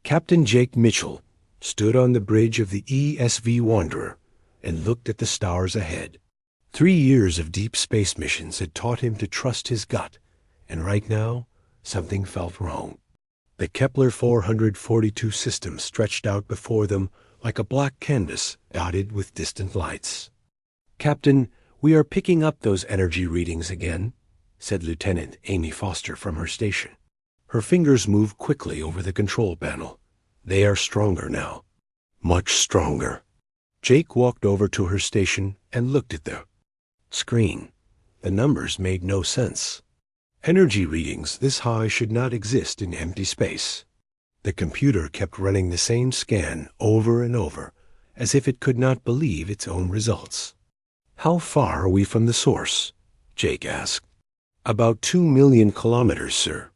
Captain Jake Mitchell stood on the bridge of the ESV Wanderer and looked at the stars ahead. 3 years of deep space missions had taught him to trust his gut, and right now, something felt wrong. The Kepler 442 system stretched out before them like a black canvas dotted with distant lights. "Captain, we are picking up those energy readings again," said Lieutenant Amy Foster from her station. Her fingers moved quickly over the control panel. "They are stronger now. Much stronger." Jake walked over to her station and looked at the screen. The numbers made no sense. Energy readings this high should not exist in empty space. The computer kept running the same scan over and over, as if it could not believe its own results. "How far are we from the source?" Jake asked. "About 2 million kilometers, sir.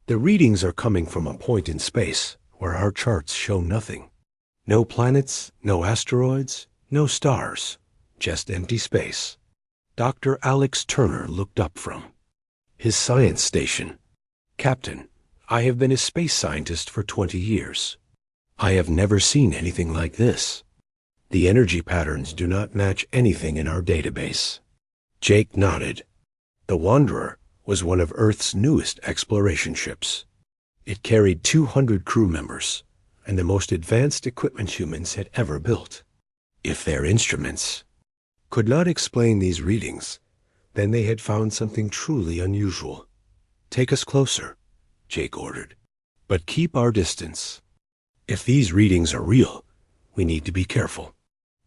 The readings are coming from a point in space where our charts show nothing. No planets, no asteroids, no stars, just empty space." Dr. Alex Turner looked up from his science station. "Captain, I have been a space scientist for 20 years. I have never seen anything like this. The energy patterns do not match anything in our database." Jake nodded. The Wanderer was one of Earth's newest exploration ships. It carried 200 crew members and the most advanced equipment humans had ever built. If their instruments could not explain these readings, then they had found something truly unusual. "Take us closer," Jake ordered, "but keep our distance. If these readings are real, we need to be careful."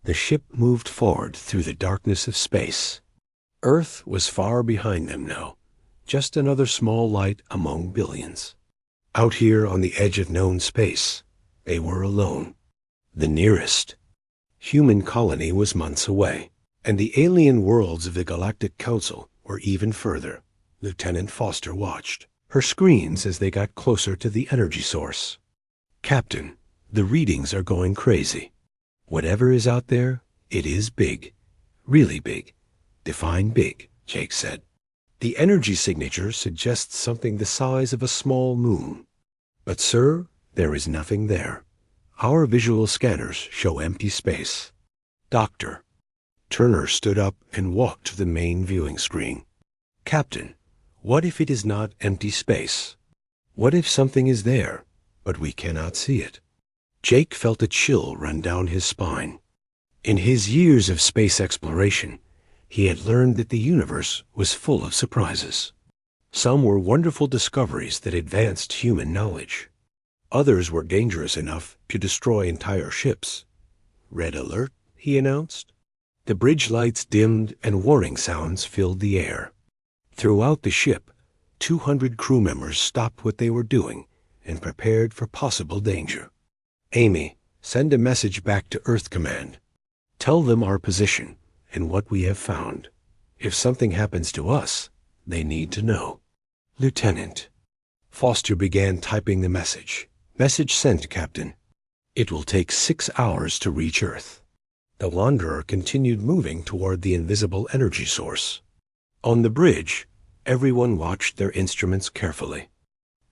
The ship moved forward through the darkness of space. Earth was far behind them now, just another small light among billions. Out here on the edge of known space, they were alone. The nearest human colony was months away, and the alien worlds of the Galactic Council were even further. Lieutenant Foster watched her screens as they got closer to the energy source. "Captain, the readings are going crazy. Whatever is out there, it is big. Really big. Define big," Jake said. "The energy signature suggests something the size of a small moon. But, sir, there is nothing there. Our visual scanners show empty space." "Doctor." Turner stood up and walked to the main viewing screen. "Captain, what if it is not empty space? What if something is there, but we cannot see it?" Jake felt a chill run down his spine. In his years of space exploration, he had learned that the universe was full of surprises. Some were wonderful discoveries that advanced human knowledge. Others were dangerous enough to destroy entire ships. "Red alert," he announced. The bridge lights dimmed and warning sounds filled the air. Throughout the ship, 200 crew members stopped what they were doing and prepared for possible danger. "Amy, send a message back to Earth Command. Tell them our position and what we have found. If something happens to us, they need to know." "Lieutenant." Foster began typing the message. "Message sent, Captain. It will take 6 hours to reach Earth." The Wanderer continued moving toward the invisible energy source. On the bridge, everyone watched their instruments carefully.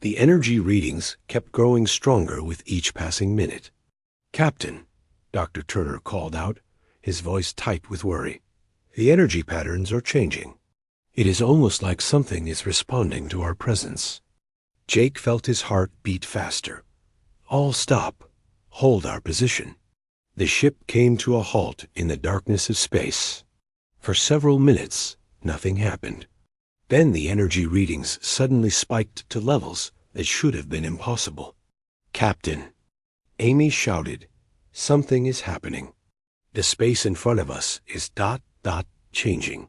The energy readings kept growing stronger with each passing minute. "Captain," Dr. Turner called out, his voice tight with worry. "The energy patterns are changing. It is almost like something is responding to our presence." Jake felt his heart beat faster. "All stop. Hold our position." The ship came to a halt in the darkness of space. For several minutes, nothing happened. Then the energy readings suddenly spiked to levels that should have been impossible. "Captain," Amy shouted, "something is happening. The space in front of us is ... changing."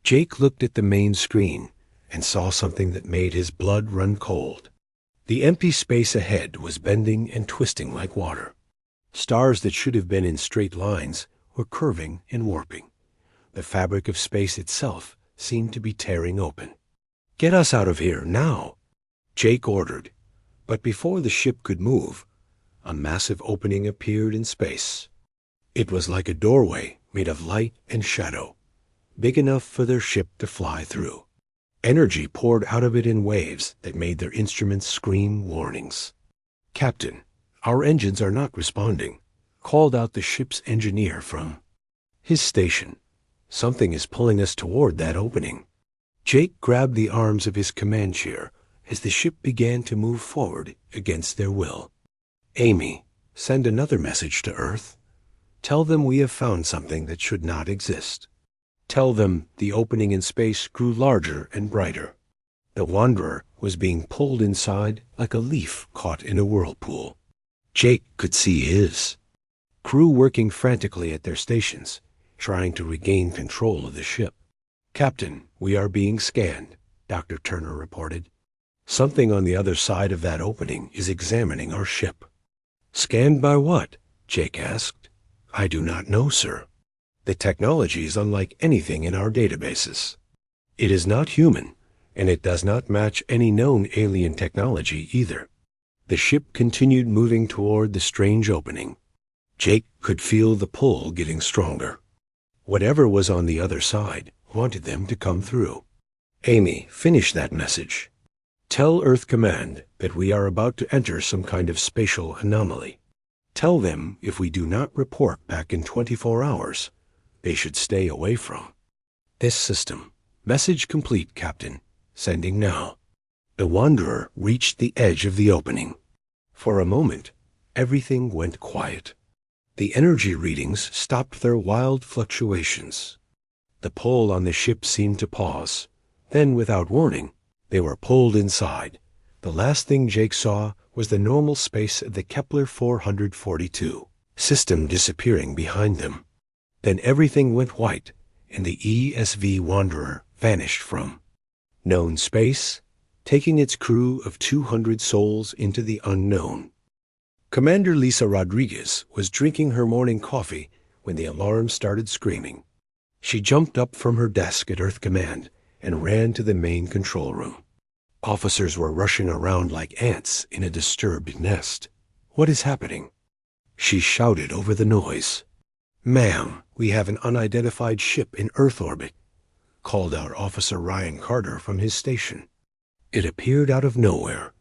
Jake looked at the main screen and saw something that made his blood run cold. The empty space ahead was bending and twisting like water. Stars that should have been in straight lines were curving and warping. The fabric of space itself seemed to be tearing open. "Get us out of here, now," Jake ordered. But before the ship could move, a massive opening appeared in space. It was like a doorway made of light and shadow, big enough for their ship to fly through. Energy poured out of it in waves that made their instruments scream warnings. "Captain, Our engines are not responding, called out the ship's engineer from his station. Something is pulling us toward that opening. Jake grabbed the arms of his command chair as the ship began to move forward against their will. Amy, send another message to Earth. Tell them we have found something that should not exist. Tell them the opening in space grew larger and brighter. The Wanderer was being pulled inside like a leaf caught in a whirlpool. Jake could see his crew working frantically at their stations, trying to regain control of the ship. Captain, we are being scanned, Dr. Turner reported. Something on the other side of that opening is examining our ship. Scanned by what? Jake asked. I do not know, sir. The technology is unlike anything in our databases. It is not human, and it does not match any known alien technology either. The ship continued moving toward the strange opening. Jake could feel the pull getting stronger. Whatever was on the other side wanted them to come through. Amy, finish that message. Tell Earth Command that we are about to enter some kind of spatial anomaly. Tell them if we do not report back in 24 hours, they should stay away from this system. Message complete, Captain. Sending now. The Wanderer reached the edge of the opening. For a moment, everything went quiet. The energy readings stopped their wild fluctuations. The pull on the ship seemed to pause. Then, without warning, they were pulled inside. The last thing Jake saw was the normal space of the Kepler 442 system disappearing behind them. Then everything went white, and the ESV Wanderer vanished from known space, taking its crew of 200 souls into the unknown. Commander Lisa Rodriguez was drinking her morning coffee when the alarm started screaming. She jumped up from her desk at Earth Command and ran to the main control room. Officers were rushing around like ants in a disturbed nest. What is happening? She shouted over the noise. Ma'am, we have an unidentified ship in Earth orbit, called out Officer Ryan Carter from his station. It appeared out of nowhere.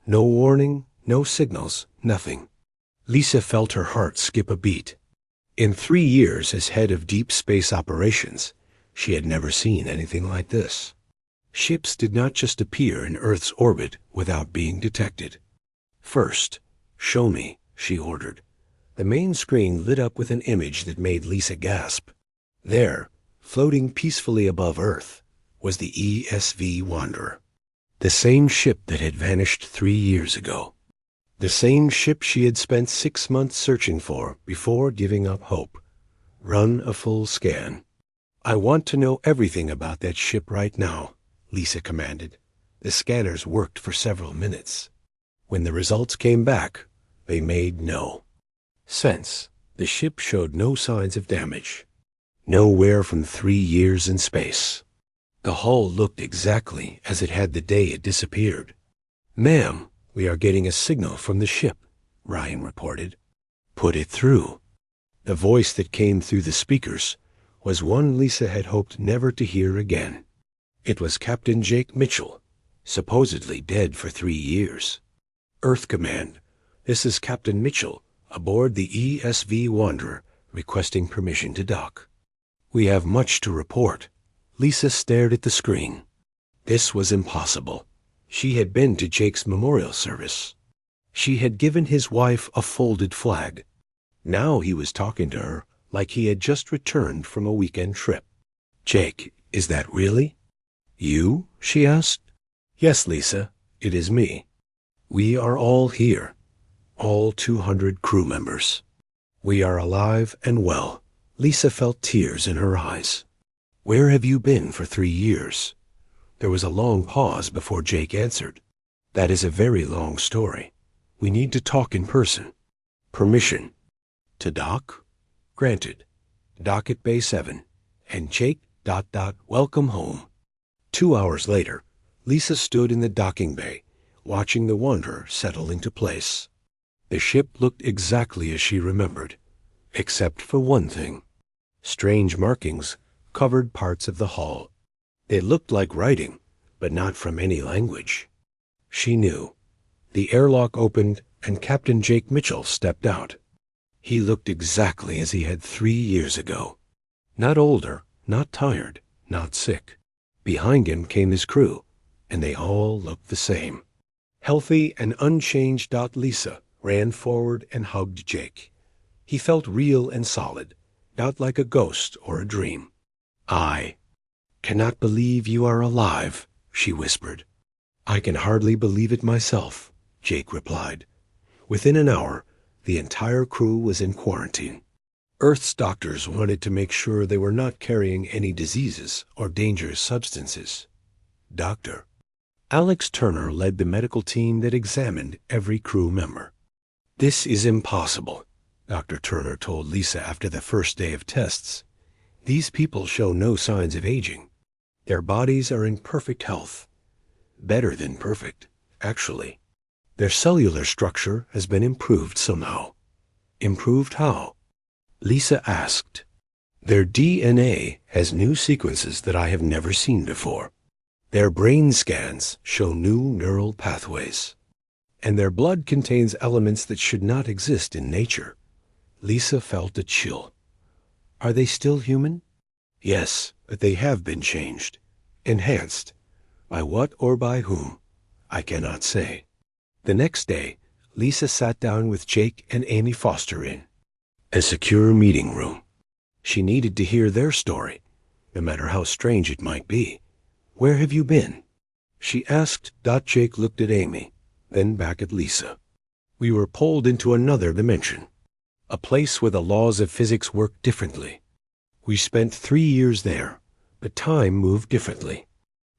No warning, no signals, nothing. Lisa felt her heart skip a beat. In 3 years as head of deep space operations, she had never seen anything like this. Ships did not just appear in Earth's orbit without being detected. First, show me, she ordered. The main screen lit up with an image that made Lisa gasp. There, floating peacefully above Earth, was the ESV Wanderer. The same ship that had vanished 3 years ago. The same ship she had spent 6 months searching for before giving up hope. Run a full scan. I want to know everything about that ship right now, Lisa commanded. The scanners worked for several minutes. When the results came back, they made no sense. The ship showed no signs of damage. No wear from 3 years in space. The hull looked exactly as it had the day it disappeared. Ma'am, we are getting a signal from the ship, Ryan reported. Put it through. The voice that came through the speakers was one Lisa had hoped never to hear again. It was Captain Jake Mitchell, supposedly dead for 3 years. Earth Command, this is Captain Mitchell, aboard the ESV Wanderer, requesting permission to dock. We have much to report. Lisa stared at the screen. This was impossible. She had been to Jake's memorial service. She had given his wife a folded flag. Now he was talking to her like he had just returned from a weekend trip. Jake, is that really you? She asked. Yes, Lisa, it is me. We are all here, all 200 crew members. We are alive and well. Lisa felt tears in her eyes. Where have you been for 3 years? There was a long pause before Jake answered. That is a very long story. We need to talk in person. Permission. To dock? Granted. Dock at Bay 7. And Jake ... welcome home. 2 hours later, Lisa stood in the docking bay, watching the Wanderer settle into place. The ship looked exactly as she remembered, except for one thing. Strange markings covered parts of the hull. They looked like writing, but not from any language. She knew. The airlock opened, and Captain Jake Mitchell stepped out. He looked exactly as he had 3 years ago. Not older, not tired, not sick. Behind him came his crew, and they all looked the same. Healthy and unchanged. Lisa ran forward and hugged Jake. He felt real and solid, not like a ghost or a dream. "I cannot believe you are alive," she whispered. "I can hardly believe it myself," Jake replied. Within an hour, the entire crew was in quarantine. Earth's doctors wanted to make sure they were not carrying any diseases or dangerous substances. Dr. Alex Turner led the medical team that examined every crew member. "This is impossible," Dr. Turner told Lisa after the first day of tests. "These people show no signs of aging. Their bodies are in perfect health. Better than perfect, actually. Their cellular structure has been improved somehow." "Improved how?" Lisa asked. "Their DNA has new sequences that I have never seen before. Their brain scans show new neural pathways. And their blood contains elements that should not exist in nature." Lisa felt a chill. "Are they still human?" "Yes, but they have been changed. Enhanced. By what or by whom, I cannot say." The next day, Lisa sat down with Jake and Amy Foster in a secure meeting room. She needed to hear their story, no matter how strange it might be. "Where have you been?" she asked. Jake looked at Amy, then back at Lisa. "We were pulled into another dimension, a place where the laws of physics work differently. We spent 3 years there, but time moved differently.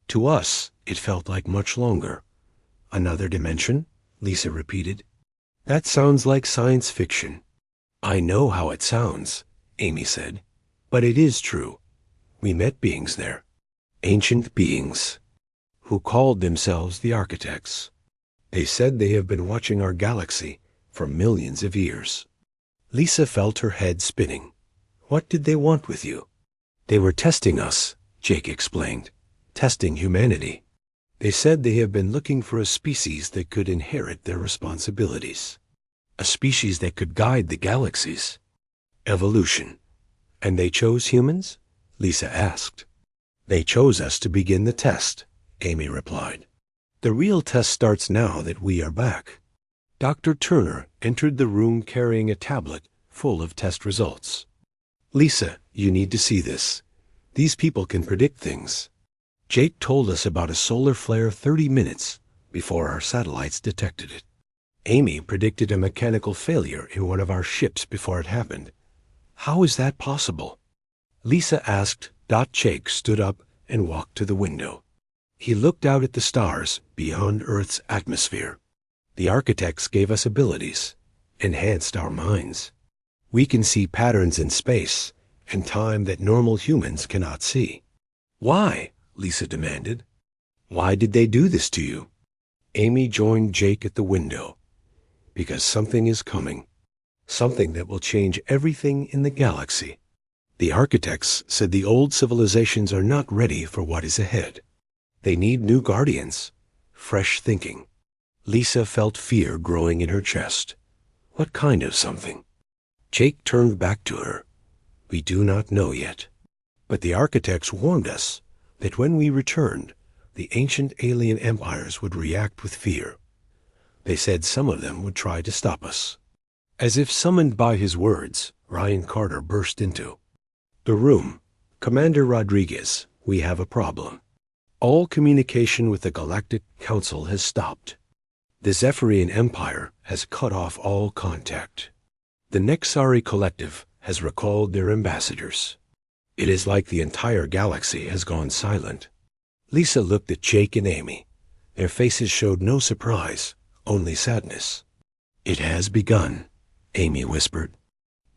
To us, it felt like much longer." "Another dimension?" Lisa repeated. "That sounds like science fiction." "I know how it sounds," Amy said, "but it is true. We met beings there, ancient beings, who called themselves the architects. They said they have been watching our galaxy for millions of years." Lisa felt her head spinning. "What did they want with you?" "They were testing us," Jake explained. "Testing humanity. They said they have been looking for a species that could inherit their responsibilities. A species that could guide the galaxies. Evolution." "And they chose humans?" Lisa asked. "They chose us to begin the test," Amy replied. "The real test starts now that we are back." Dr. Turner entered the room carrying a tablet full of test results. "Lisa, you need to see this. These people can predict things. Jake told us about a solar flare 30 minutes before our satellites detected it. Amy predicted a mechanical failure in one of our ships before it happened. How is that possible?" Lisa asked. Jake stood up and walked to the window. He looked out at the stars beyond Earth's atmosphere. "The architects gave us abilities, enhanced our minds. We can see patterns in space and time that normal humans cannot see." "Why?" Lisa demanded. "Why did they do this to you?" Amy joined Jake at the window. "Because something is coming. Something that will change everything in the galaxy. The architects said the old civilizations are not ready for what is ahead. They need new guardians, fresh thinking." Lisa felt fear growing in her chest. "What kind of something?" Jake turned back to her. "We do not know yet. But the architects warned us that when we returned, the ancient alien empires would react with fear. They said some of them would try to stop us." As if summoned by his words, Ryan Carter burst into the room. "Commander Rodriguez, we have a problem. All communication with the Galactic Council has stopped. The Zephyrian Empire has cut off all contact. The Nexari Collective has recalled their ambassadors. It is like the entire galaxy has gone silent." Lisa looked at Jake and Amy. Their faces showed no surprise, only sadness. "It has begun," Amy whispered.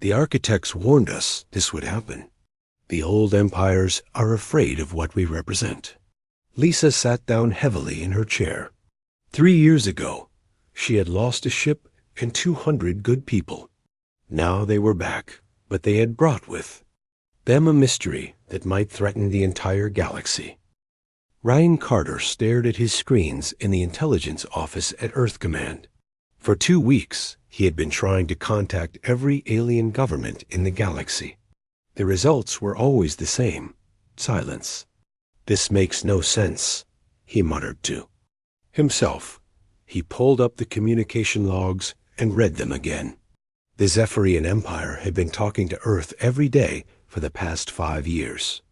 "The architects warned us this would happen. The old empires are afraid of what we represent." Lisa sat down heavily in her chair. 3 years ago, she had lost a ship and 200 good people. Now they were back, but they had brought with them a mystery that might threaten the entire galaxy. Ryan Carter stared at his screens in the intelligence office at Earth Command. For 2 weeks, he had been trying to contact every alien government in the galaxy. The results were always the same: silence. "This makes no sense," he muttered to himself. He pulled up the communication logs and read them again. The Zephyrian Empire had been talking to Earth every day for the past 5 years.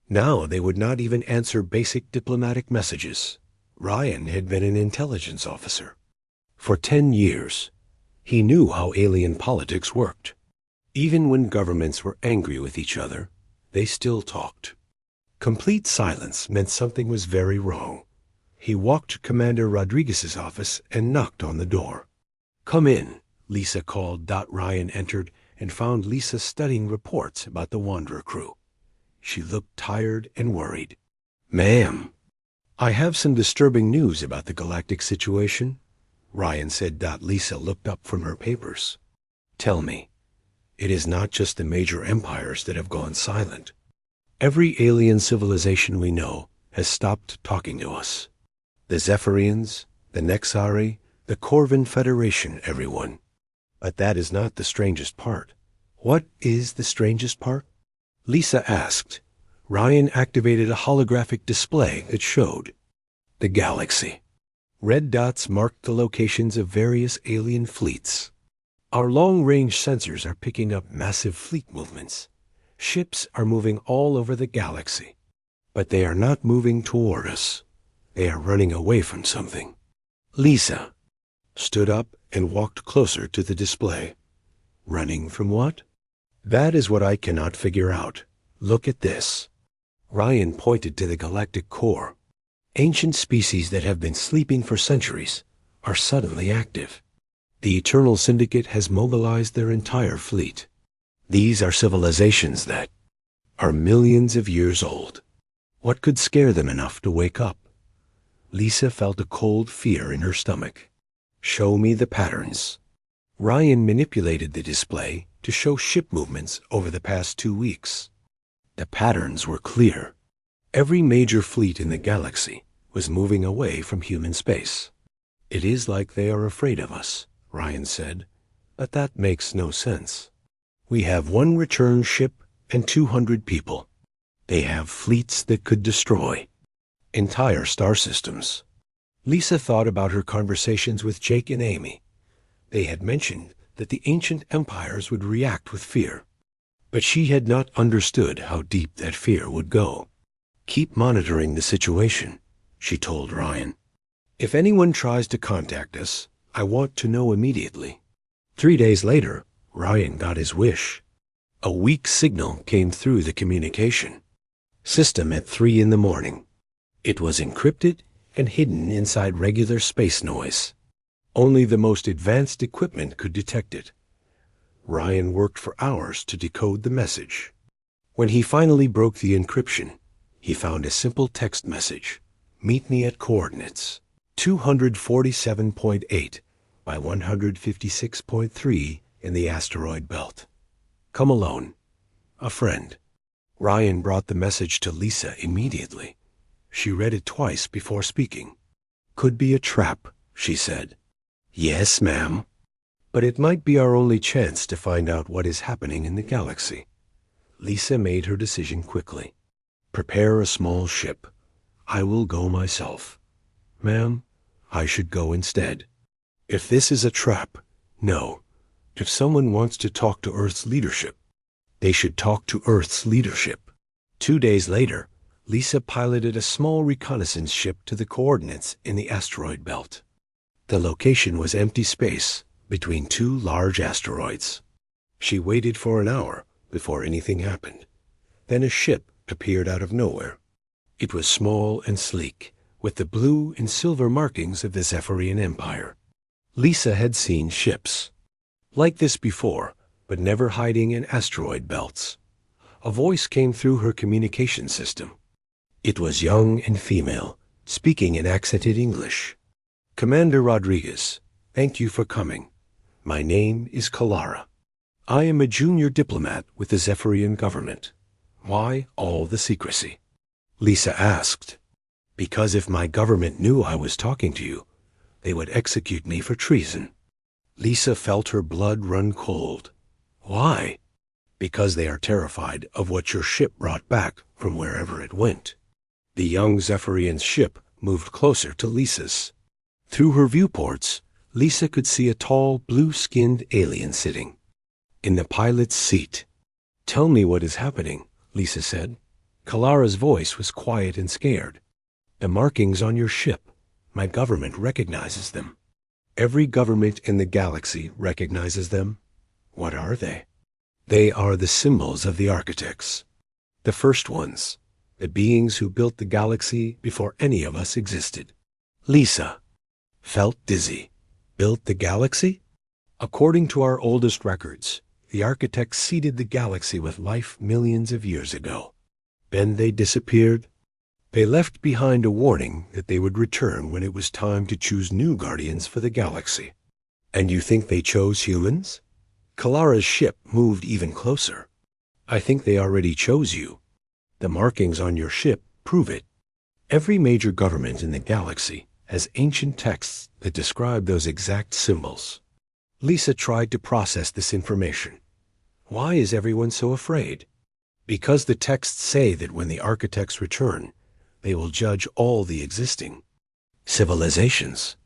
Now they would not even answer basic diplomatic messages. Ryan had been an intelligence officer. For 10 years, he knew how alien politics worked. Even when governments were angry with each other, they still talked. Complete silence meant something was very wrong. He walked to Commander Rodriguez's office and knocked on the door. "Come in," Lisa called. Ryan entered and found Lisa studying reports about the Wanderer crew. She looked tired and worried. "Ma'am, I have some disturbing news about the galactic situation," Ryan said. Lisa looked up from her papers. "Tell me. It is not just the major empires that have gone silent. Every alien civilization we know has stopped talking to us. The Zephyrians, the Nexari, the Corvin Federation, everyone. But that is not the strangest part." "What is the strangest part?" Lisa asked. Ryan activated a holographic display that showed the galaxy. Red dots marked the locations of various alien fleets. "Our long-range sensors are picking up massive fleet movements. Ships are moving all over the galaxy. But they are not moving toward us. They are running away from something." Lisa stood up and walked closer to the display. "Running from what?" "That is what I cannot figure out. Look at this." Ryan pointed to the galactic core. Ancient species that have been sleeping for centuries are suddenly active. The Eternal Syndicate has mobilized their entire fleet. These are civilizations that are millions of years old. What could scare them enough to wake up? Lisa felt a cold fear in her stomach. "Show me the patterns." Ryan manipulated the display to show ship movements over the past 2 weeks. The patterns were clear. Every major fleet in the galaxy was moving away from human space. "It is like they are afraid of us," Ryan said, "but that makes no sense. We have 1 return ship and 200 people. They have fleets that could destroy entire star systems." Lisa thought about her conversations with Jake and Amy. They had mentioned that the ancient empires would react with fear, but she had not understood how deep that fear would go. "Keep monitoring the situation," she told Ryan. "If anyone tries to contact us, I want to know immediately." 3 days later, Ryan got his wish. A weak signal came through the communication system at 3 in the morning. It was encrypted and hidden inside regular space noise. Only the most advanced equipment could detect it. Ryan worked for hours to decode the message. When he finally broke the encryption, he found a simple text message: "Meet me at coordinates 247.8 by 156.3 in the asteroid belt. Come alone. A friend." Ryan brought the message to Lisa immediately. She read it twice before speaking. "Could be a trap," she said. "Yes, ma'am. But it might be our only chance to find out what is happening in the galaxy." Lisa made her decision quickly. "Prepare a small ship. I will go myself." "Ma'am, I should go instead." "If this is a trap, no. If someone wants to talk to Earth's leadership, they should talk to Earth's leadership." 2 days later, Lisa piloted a small reconnaissance ship to the coordinates in the asteroid belt. The location was empty space between 2 large asteroids. She waited for an hour before anything happened. Then a ship appeared out of nowhere. It was small and sleek, with the blue and silver markings of the Zephyrian Empire. Lisa had seen ships like this before, but never hiding in asteroid belts. A voice came through her communication system. It was young and female, speaking in accented English. "Commander Rodriguez, thank you for coming. My name is Kalara. I am a junior diplomat with the Zephyrian government. Why all the secrecy?" Lisa asked. Because if my government knew I was talking to you, they would execute me for treason. Lisa felt her blood run cold. Why? Because they are terrified of what your ship brought back from wherever it went. The young Zephyrian's ship moved closer to Lisa's. Through her viewports, Lisa could see a tall, blue-skinned alien sitting in the pilot's seat. "Tell me what is happening," Lisa said. Kalara's voice was quiet and scared. "The markings on your ship, my government recognizes them. Every government in the galaxy recognizes them." "What are they?" "They are the symbols of the architects. The first ones, the beings who built the galaxy before any of us existed." Lisa felt dizzy. Built the galaxy? According to our oldest records, the architects seeded the galaxy with life millions of years ago. Then they disappeared. They left behind a warning that they would return when it was time to choose new guardians for the galaxy. "And you think they chose humans?" Kalara's ship moved even closer. "I think they already chose you. The markings on your ship prove it. Every major government in the galaxy has ancient texts that describe those exact symbols." Lisa tried to process this information. Why is everyone so afraid? Because the texts say that when the architects return, they will judge all the existing civilizations.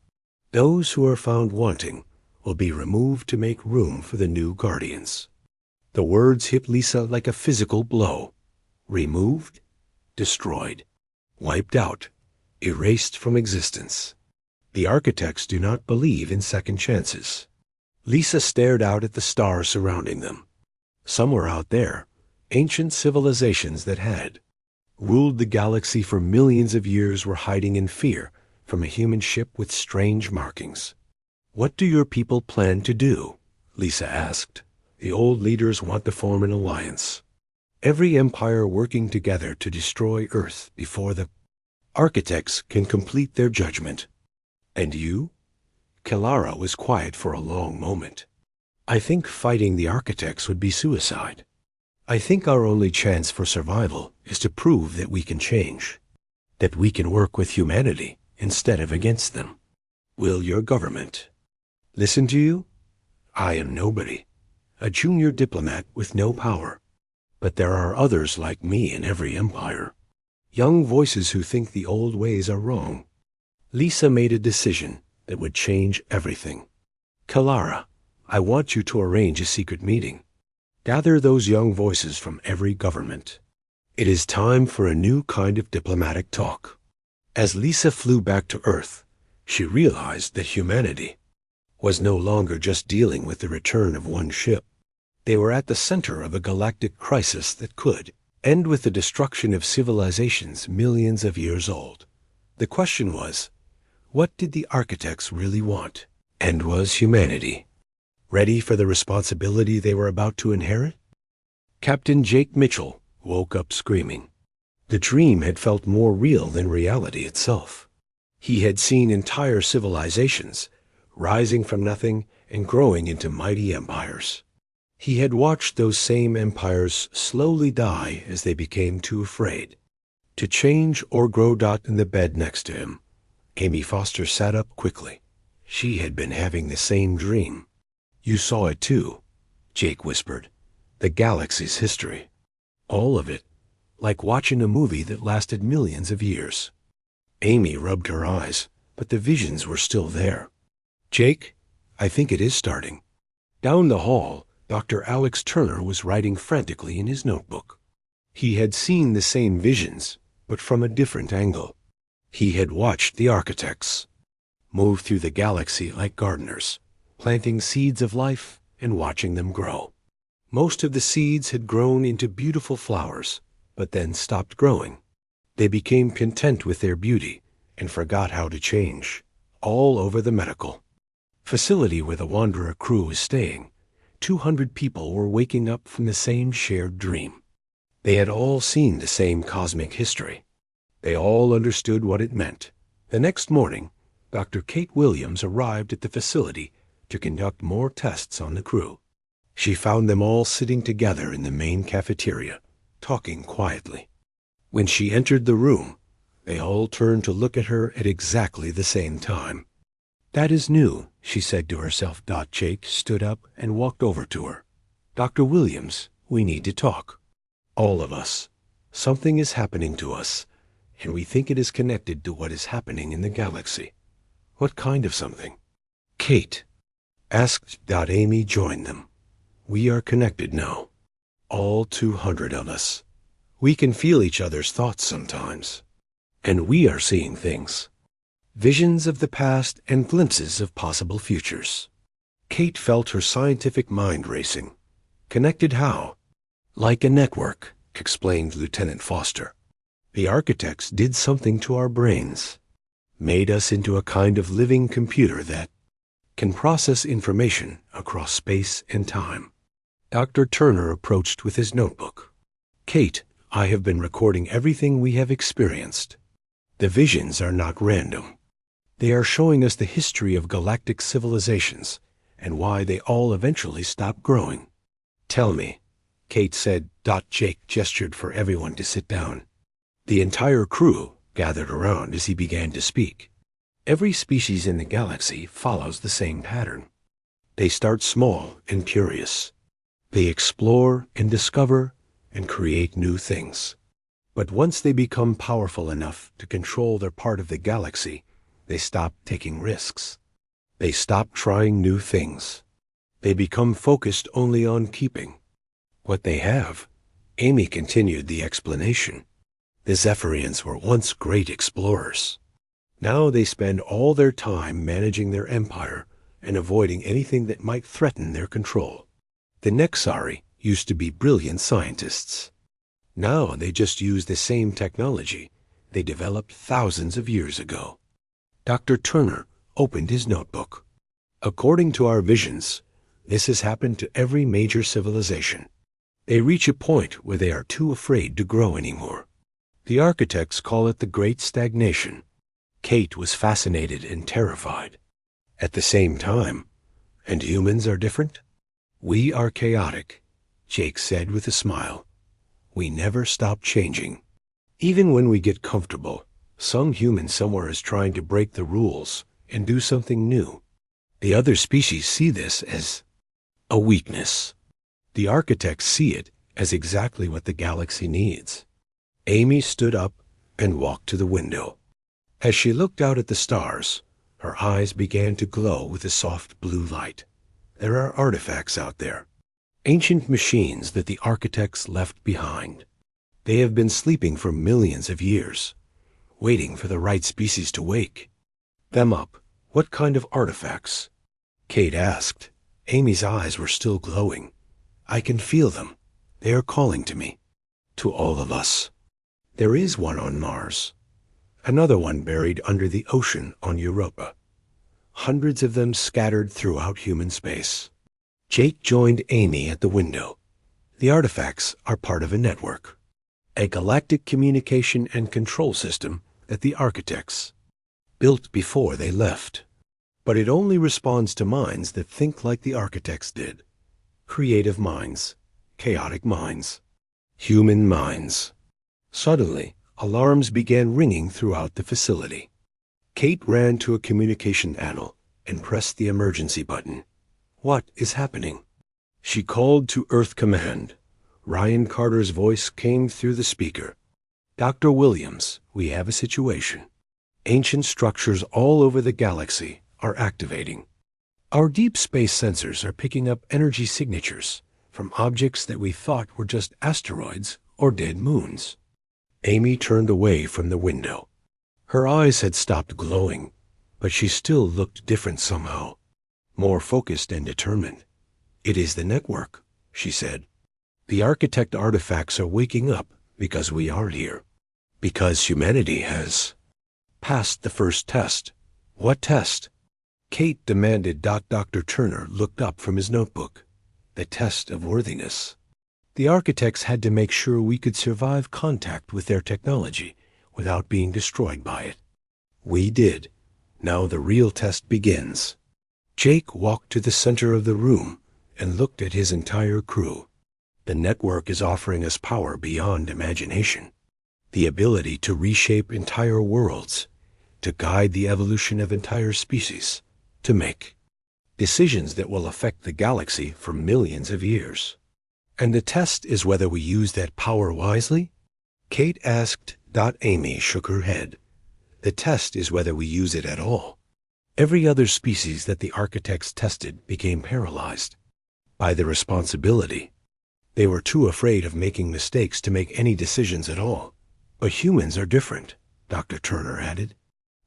Those who are found wanting will be removed to make room for the new guardians. The words hit Lisa like a physical blow. Removed, destroyed, wiped out, erased from existence. The architects do not believe in second chances. Lisa stared out at the stars surrounding them. Somewhere out there, ancient civilizations that had ruled the galaxy for millions of years were hiding in fear from a human ship with strange markings. "What do your people plan to do?" Lisa asked. "The old leaders want to form an alliance. Every empire working together to destroy Earth before the architects can complete their judgment." "And you?" Kalara was quiet for a long moment. "I think fighting the architects would be suicide. I think our only chance for survival is to prove that we can change, that we can work with humanity instead of against them." "Will your government listen to you?" "I am nobody, a junior diplomat with no power. But there are others like me in every empire. Young voices who think the old ways are wrong." Lisa made a decision that would change everything. "Kalara, I want you to arrange a secret meeting. Gather those young voices from every government. It is time for a new kind of diplomatic talk." As Lisa flew back to Earth, she realized that humanity was no longer just dealing with the return of one ship. They were at the center of a galactic crisis that could end with the destruction of civilizations millions of years old. The question was, what did the architects really want? And was humanity ready for the responsibility they were about to inherit? Captain Jake Mitchell woke up screaming. The dream had felt more real than reality itself. He had seen entire civilizations rising from nothing and growing into mighty empires. He had watched those same empires slowly die as they became too afraid to change or grow. In the bed next to him, Amy Foster sat up quickly. She had been having the same dream. "You saw it too," Jake whispered. "The galaxy's history. All of it, like watching a movie that lasted millions of years." Amy rubbed her eyes, but the visions were still there. "Jake, I think it is starting." Down the hall, Dr. Alex Turner was writing frantically in his notebook. He had seen the same visions, but from a different angle. He had watched the architects move through the galaxy like gardeners, planting seeds of life and watching them grow. Most of the seeds had grown into beautiful flowers, but then stopped growing. They became content with their beauty and forgot how to change. All over the medical facility where the Wanderer crew was staying, 200 people were waking up from the same shared dream. They had all seen the same cosmic history. They all understood what it meant. The next morning, Dr. Kate Williams arrived at the facility to conduct more tests on the crew. She found them all sitting together in the main cafeteria, talking quietly. When she entered the room, They all turned to look at her at exactly the same time. "That is new," she said to herself. Jake stood up and walked over to her. "Dr. Williams, we need to talk. All of us. Something is happening to us, and we think it is connected to what is happening in the galaxy." "What kind of something?" Kate asked. Amy joined them. "We are connected now. All 200 of us. We can feel each other's thoughts sometimes. And we are seeing things. Visions of the past and glimpses of possible futures." Kate felt her scientific mind racing. "Connected how?" "Like a network," explained Lieutenant Foster. "The architects did something to our brains. Made us into a kind of living computer that can process information across space and time." Dr. Turner approached with his notebook. "Kate, I have been recording everything we have experienced. The visions are not random. They are showing us the history of galactic civilizations and why they all eventually stopped growing." "Tell me," Kate said. Jake gestured for everyone to sit down. The entire crew gathered around as he began to speak. "Every species in the galaxy follows the same pattern. They start small and curious. They explore and discover and create new things. But once they become powerful enough to control their part of the galaxy, they stop taking risks. They stop trying new things. They become focused only on keeping what they have." Amy continued the explanation. "The Zephyrians were once great explorers. Now they spend all their time managing their empire and avoiding anything that might threaten their control. The Nexari used to be brilliant scientists. Now they just use the same technology they developed thousands of years ago." Dr. Turner opened his notebook. "According to our visions, this has happened to every major civilization. They reach a point where they are too afraid to grow anymore. The architects call it the Great Stagnation." Kate was fascinated and terrified. "At the same time, and humans are different?" "We are chaotic," Jake said with a smile. "We never stop changing. Even when we get comfortable, some human somewhere is trying to break the rules and do something new. The other species see this as a weakness. The architects see it as exactly what the galaxy needs." Amy stood up and walked to the window. As she looked out at the stars, her eyes began to glow with a soft blue light. There are artifacts out there, ancient machines that the architects left behind. They have been sleeping for millions of years, waiting for the right species to wake them up. "What kind of artifacts?" Kate asked. Amy's eyes were still glowing. "I can feel them. They are calling to me. To all of us. There is one on Mars. Another one buried under the ocean on Europa. Hundreds of them scattered throughout human space." Jake joined Amy at the window. "The artifacts are part of a network. A galactic communication and control system that the architects built before they left. But it only responds to minds that think like the architects did. Creative minds, chaotic minds, human minds." Suddenly, alarms began ringing throughout the facility. Kate ran to a communication panel and pressed the emergency button. "What is happening?" She called to Earth Command. Ryan Carter's voice came through the speaker. "Dr. Williams, we have a situation. Ancient structures all over the galaxy are activating. Our deep space sensors are picking up energy signatures from objects that we thought were just asteroids or dead moons." Amy turned away from the window. Her eyes had stopped glowing, but she still looked different somehow, more focused and determined. "It is the network," she said. "The architect artifacts are waking up because we are here. Because humanity has passed the first test." "What test?" Kate demanded. Dr. Turner looked up from his notebook. "The test of worthiness. The architects had to make sure we could survive contact with their technology without being destroyed by it. We did. Now the real test begins." Jake walked to the center of the room and looked at his entire crew. "The network is offering us power beyond imagination. the ability to reshape entire worlds, to guide the evolution of entire species, to make decisions that will affect the galaxy for millions of years. And the test is whether we use that power wisely? Kate asked. Amy shook her head. The test is whether we use it at all. Every other species that the architects tested became paralyzed by the responsibility. They were too afraid of making mistakes to make any decisions at all. But humans are different, Dr. Turner added.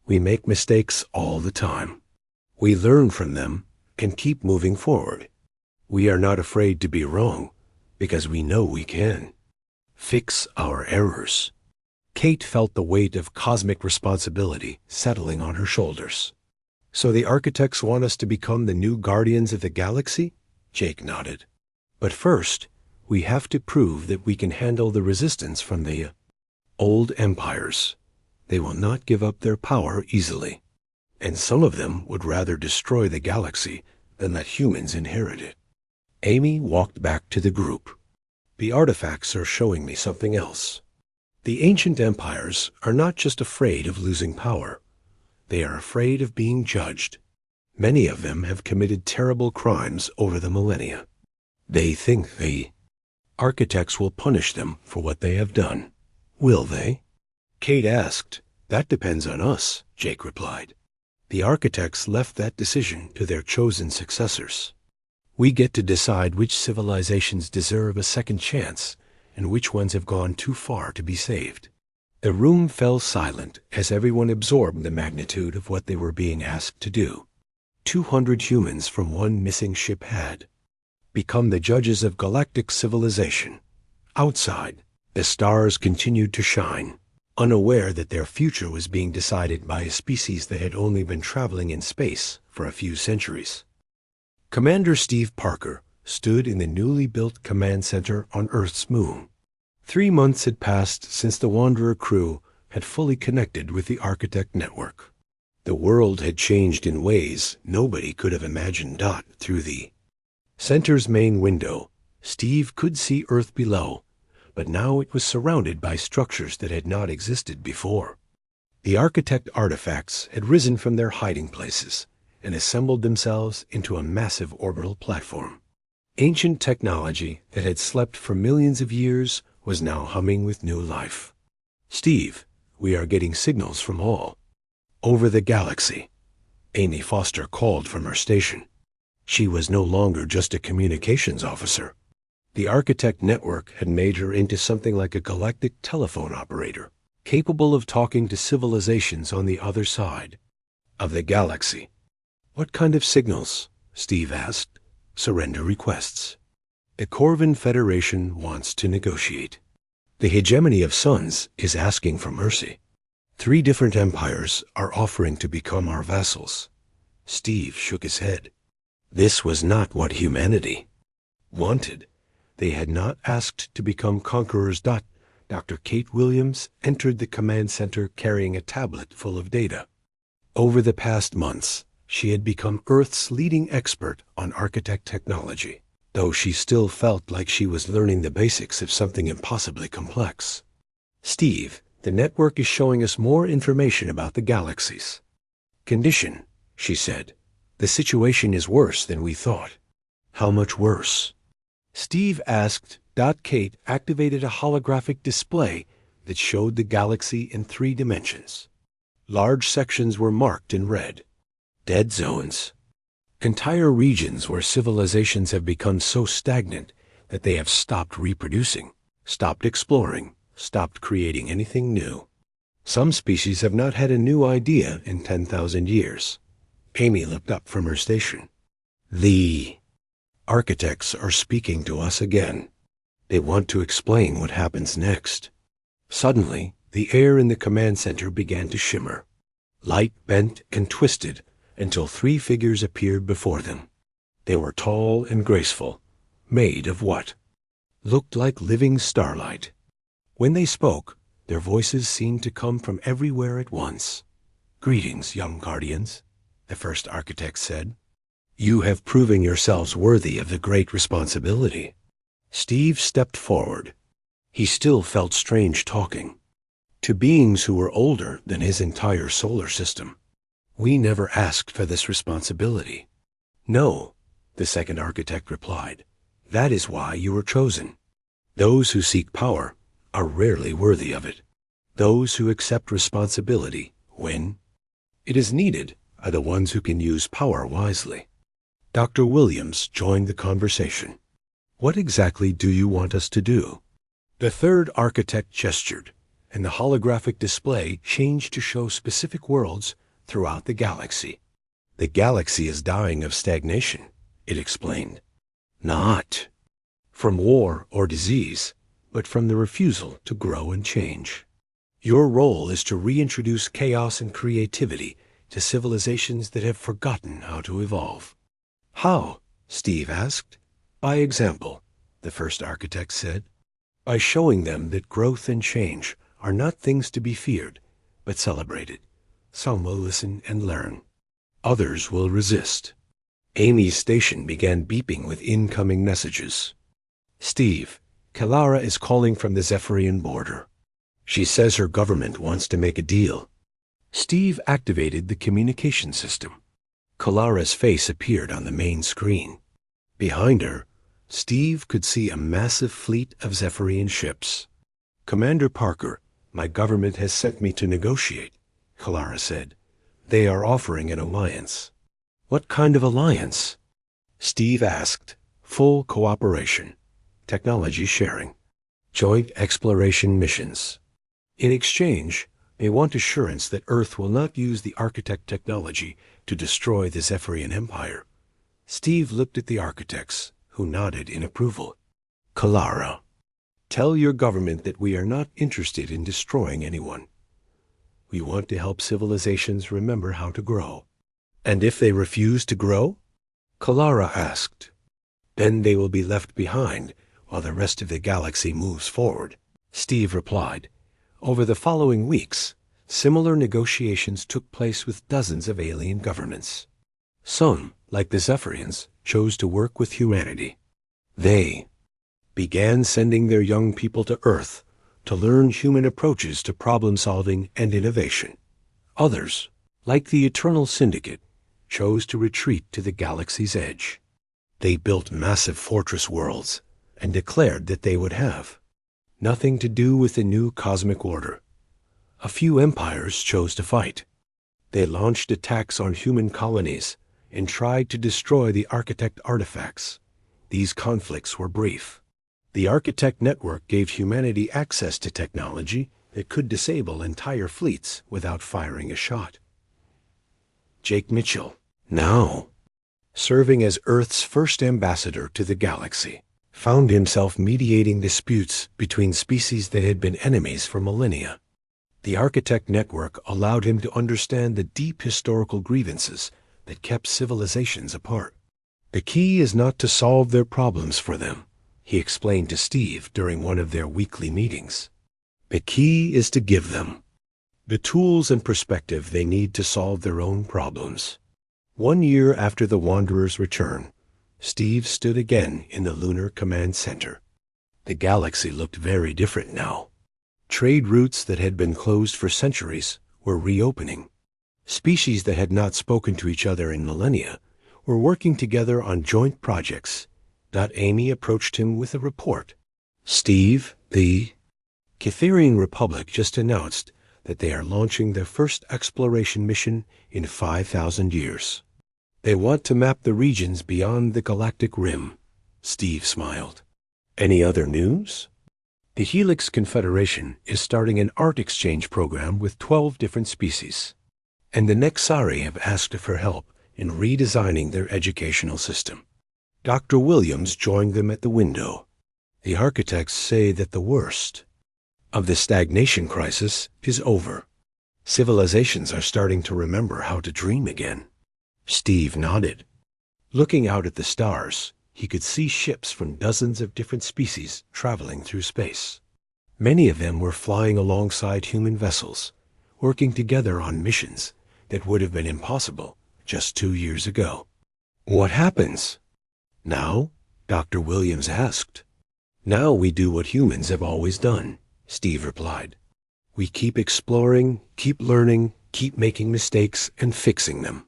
We make mistakes all the time. We learn from them and keep moving forward. We are not afraid to be wrong because we know we can fix our errors. Kate felt the weight of cosmic responsibility settling on her shoulders. So the architects want us to become the new guardians of the galaxy? Jake nodded. But first, we have to prove that we can handle the resistance from the old empires. They will not give up their power easily. And some of them would rather destroy the galaxy than let humans inherit it. Amy walked back to the group. The artifacts are showing me something else. The ancient empires are not just afraid of losing power. They are afraid of being judged. Many of them have committed terrible crimes over the millennia. They think the architects will punish them for what they have done. Will they? Kate asked. That depends on us, Jake replied. The architects left that decision to their chosen successors. We get to decide which civilizations deserve a second chance and which ones have gone too far to be saved. The room fell silent as everyone absorbed the magnitude of what they were being asked to do. 200 humans from one missing ship had become the judges of galactic civilization. Outside, the stars continued to shine, unaware that their future was being decided by a species that had only been traveling in space for a few centuries. Commander Steve Parker stood in the newly built command center on Earth's moon. 3 months had passed since the Wanderer crew had fully connected with the Architect network. The world had changed in ways nobody could have imagined. Through the center's main window, Steve could see Earth below, but now it was surrounded by structures that had not existed before. The Architect artifacts had risen from their hiding places and assembled themselves into a massive orbital platform. Ancient technology that had slept for millions of years was now humming with new life. Steve, we are getting signals from all over the galaxy. Amy Foster called from her station. She was no longer just a communications officer. The Architect network had made her into something like a galactic telephone operator, capable of talking to civilizations on the other side of the galaxy. What kind of signals? Steve asked. Surrender requests. The Corvin Federation wants to negotiate. The hegemony of suns is asking for mercy. 3 different empires are offering to become our vassals. Steve shook his head. This was not what humanity wanted. They had not asked to become conquerors. Dr. Kate Williams entered the command center carrying a tablet full of data. Over the past months, she had become Earth's leading expert on Architect technology, though she still felt like she was learning the basics of something impossibly complex. Steve, the network is showing us more information about the galaxy's condition, she said. The situation is worse than we thought. How much worse? Steve asked. Kate activated a holographic display that showed the galaxy in 3 dimensions. Large sections were marked in red. Dead zones. Entire regions where civilizations have become so stagnant that they have stopped reproducing, stopped exploring, stopped creating anything new. Some species have not had a new idea in 10,000 years. Amy looked up from her station. The architects are speaking to us again. They want to explain what happens next. Suddenly, the air in the command center began to shimmer. Light bent and twisted until 3 figures appeared before them. They were tall and graceful, made of what looked like living starlight. When they spoke, their voices seemed to come from everywhere at once. Greetings, young guardians, the first architect said. You have proven yourselves worthy of the great responsibility. Steve stepped forward. He still felt strange talking. to beings who were older than his entire solar system. "We never asked for this responsibility." "No," the second architect replied. "That is why you were chosen. Those who seek power are rarely worthy of it. Those who accept responsibility when it is needed are the ones who can use power wisely." Dr. Williams joined the conversation. "What exactly do you want us to do?" The third architect gestured, and the holographic display changed to show specific worlds throughout the galaxy. "The galaxy is dying of stagnation," it explained. "Not from war or disease, but from the refusal to grow and change. Your role is to reintroduce chaos and creativity to civilizations that have forgotten how to evolve." "How?" Steve asked. "By example," the first architect said. "By showing them that growth and change are not things to be feared, but celebrated. Some will listen and learn. Others will resist." Amy's station began beeping with incoming messages. "Steve, Kalara is calling from the Zephyrian border. She says her government wants to make a deal." Steve activated the communication system. Kalara's face appeared on the main screen. Behind her, Steve could see a massive fleet of Zephyrian ships. "Commander Parker, my government has sent me to negotiate," Kalara said. "They are offering an alliance." "What kind of alliance?" Steve asked. "Full cooperation, technology sharing, joint exploration missions. In exchange, they want assurance that Earth will not use the architect technology to destroy the Zephyrian Empire." Steve looked at the architects, who nodded in approval. "Kalara, tell your government that we are not interested in destroying anyone. We want to help civilizations remember how to grow." "And if they refuse to grow?" Kalara asked. "Then they will be left behind while the rest of the galaxy moves forward," Steve replied. Over the following weeks, similar negotiations took place with dozens of alien governments. Some, like the Zephyrians, chose to work with humanity. They began sending their young people to Earth to learn human approaches to problem-solving and innovation. Others, like the Eternal Syndicate, chose to retreat to the galaxy's edge. They built massive fortress worlds and declared that they would have nothing to do with the new cosmic order. A few empires chose to fight. They launched attacks on human colonies and tried to destroy the architect artifacts. These conflicts were brief. The architect network gave humanity access to technology that could disable entire fleets without firing a shot. Jake Mitchell, now serving as Earth's first ambassador to the galaxy, found himself mediating disputes between species that had been enemies for millennia. The architect network allowed him to understand the deep historical grievances that kept civilizations apart. "The key is not to solve their problems for them," he explained to Steve during one of their weekly meetings. "The key is to give them the tools and perspective they need to solve their own problems." 1 year after the Wanderer's return, Steve stood again in the Lunar Command Center. The galaxy looked very different now. Trade routes that had been closed for centuries were reopening. Species that had not spoken to each other in millennia were working together on joint projects. Amy approached him with a report. "Steve, the Cytherian Republic just announced that they are launching their first exploration mission in 5,000 years. They want to map the regions beyond the galactic rim." Steve smiled. "Any other news?" "The Helix Confederation is starting an art exchange program with 12 different species, and the Nexari have asked for help in redesigning their educational system." Dr. Williams joined them at the window. "The architects say that the worst of the stagnation crisis is over. Civilizations are starting to remember how to dream again." Steve nodded. Looking out at the stars, he could see ships from dozens of different species traveling through space. Many of them were flying alongside human vessels, working together on missions that would have been impossible just 2 years ago. "What happens now?" Dr. Williams asked. "Now we do what humans have always done," Steve replied. We keep exploring, keep learning, keep making mistakes and fixing them.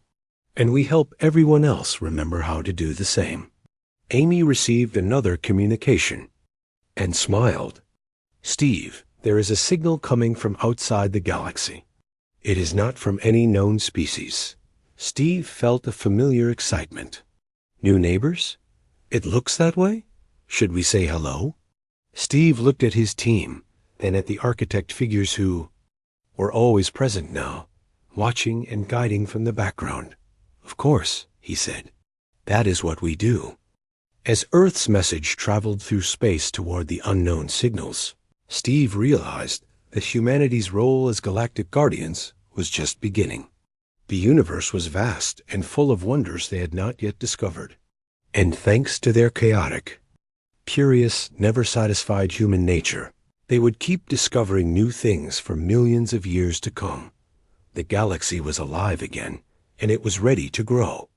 And we help everyone else remember how to do the same. Amy received another communication and smiled. Steve, there is a signal coming from outside the galaxy. It is not from any known species. Steve felt a familiar excitement. New neighbors? It looks that way? Should we say hello? Steve looked at his team, then at the architect figures who were always present now, watching and guiding from the background. Of course, he said. That is what we do. As Earth's message traveled through space toward the unknown signals, Steve realized that humanity's role as galactic guardians was just beginning. The universe was vast and full of wonders they had not yet discovered. And thanks to their chaotic, curious, never-satisfied human nature, they would keep discovering new things for millions of years to come. The galaxy was alive again, and it was ready to grow.